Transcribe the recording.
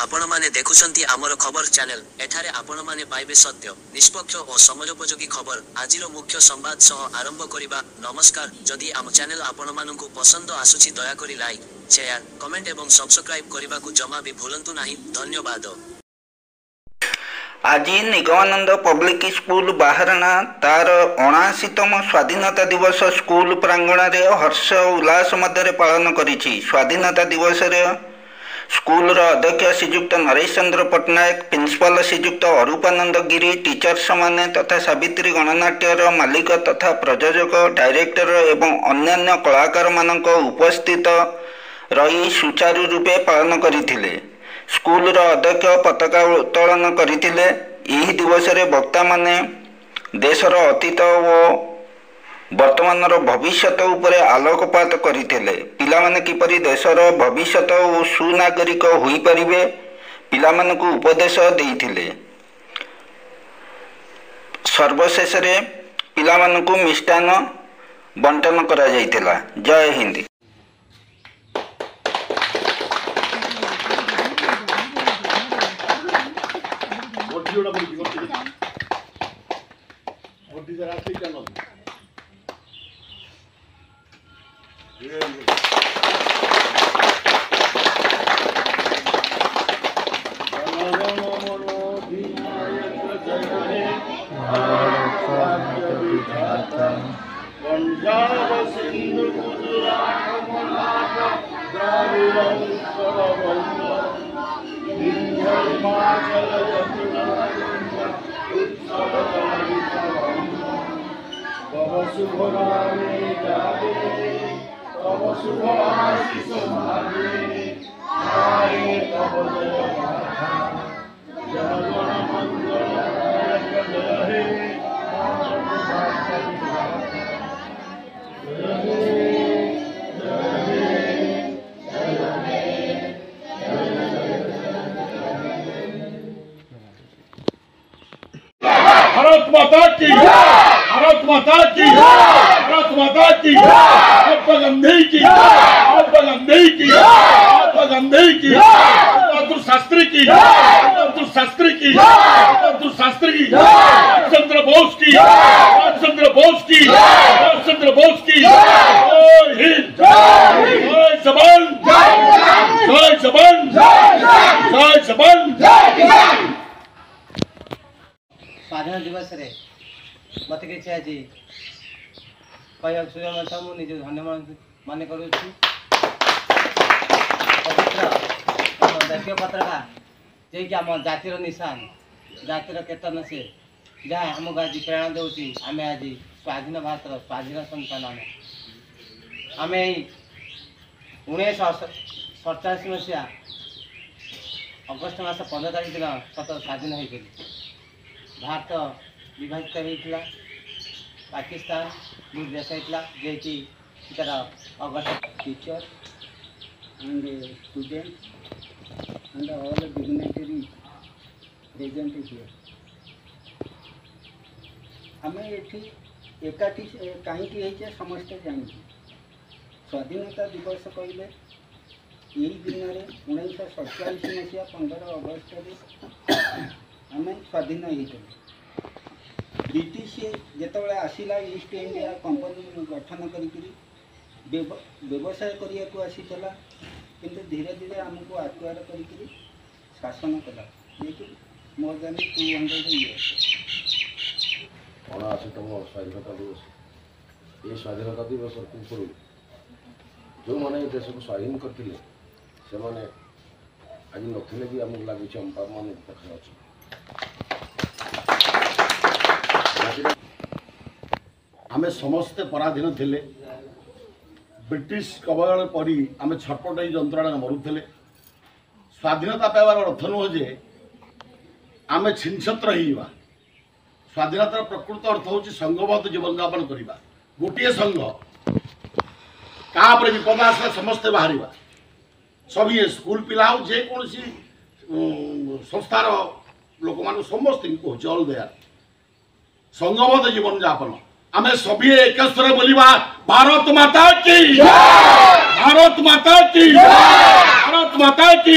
आपण माने देखुछंती आमर खबर चैनल। एठारे आपण माने पाइबे सत्य, निष्पक्ष और समयोपयोगी खबर। आजिरो मुख्य संवाद सह आरंभ करिबा। नमस्कार। जदि आम चैनल आपण माननकु पसंद आसुछि दया करी लाइक, शेयर, कमेंट एवं सब्सक्राइब करिबा को जमा भी भूलंतु नाही। धन्यवाद। आज निगमानंद पब्लिक स्कूल बाहरना तार 79तम स्वाधीनता दिवस स्कूल प्रांगण रे हर्ष उल्लास मध्य पालन करिछि। स्वाधीनता दिवस रे स्कूल अध्यक्ष श्रीजुक्त नरेश चंद्र पट्टनायक, प्रिंसिपाल श्रीजुक्त अरूपानंद गिरी, टीचर्स माने तथा सावित्री गणनाट्यर मालिक तथा प्रयोजक, डायरेक्टर एवं अन्यान्य कलाकार मानक उपस्थित रही सुचारू रूपे पालन करथिले। स्कूल अध्यक्ष पताका उत्तोलन करथिले। एही दिवस रे वक्ता माने देशर अतीत और वर्तमान भविष्यत उपरे आलोकपात करथिले। पिला माने किपरि देशर भविष्यत और सुनागरिक होई परिबे पिलामानकु उपदेश देइथिले। सर्वशेष रे पिलामानकु मिष्टान बंटन करा जाइथिला। जय हिंद। पंजाब सिंधु गुजरात मराठा द्राविड़ उत्कल बंग विंध्य हिमाचल यमुना उत्कल तव शुभ नामे जागे तव शुभ आशीष मागे आए तव जय गाथा जन गण मंगल नायक जय हे भारत माता की, भारत माता की, भारत माता की, महात्मा गांधी की, महात्मा गांधी की, महात्मा गांधी की, बहादुर शास्त्री की, बहादुर शास्त्री की, बहादुर शास्त्री की, राजचंद्र बोस की, राजचंद्र बोस की, राजचंद्र बोस की। जय हिंद, जय जवान, जय जवान, जय जवान। स्वाधीन दिवस रे मत किसी आज कह सुझा मुझे निज धन्य मान करुँ। जातीय पताका जे कि आम जातिर निशान, जातिर केतन से जहाँ आमको आज प्रेरणा दूसरी। आम आज स्वाधीन भारत स्वाधीन संतान आम 1947 मसीहा अगस्ट मास 15 तारीख दिन सत स्वाधीन होती। भारत विभाजित होता, पाकिस्तान दूर देश होता जे कि तार August teacher and student and all dignitary present here. आम ये एकाठी कहीं समस्ते जानते स्वाधीनता दिवस कहले यही दिन में 1947 मसीहा 15 अगस्त आम स्वाधीन होते। ब्रिटिश जिते आसला ईस्ट इंडिया कंपनी गठन कर व्यवसाय करने को आसीला, किंतु धीरे धीरे आमको आक्वायर कर शासन कला ये मोर देन 200 इयर्स। 79तम स्वाधीनता दिवस। ये स्वाधीनता दिवस पूर्व जो मैंने देश को स्वाधीन करते से आज नथिले भी आमको लगुच मान देखा। आमे समस्ते पराधीन थिले। ब्रिटिश कबल परी आमे छटपट जंत्रणा मरुले। स्वाधीनता पाइबार अर्थ नुह जे आमे छिनछत्र होइबा। स्वाधीनतार प्रकृत अर्थ हूँ संघबद्ध जीवन यापन करवा। गोटे संघ क्या विपद आसला समस्ते बाहर सभी स्कूल पिला हो जेकोसी संस्थार लोक मान समस्त ऑल देयर संघबद्ध जीवन यापन आम सभी एक स्वर बोलिबा भारत माता की, भारत माता की, भारत माता की।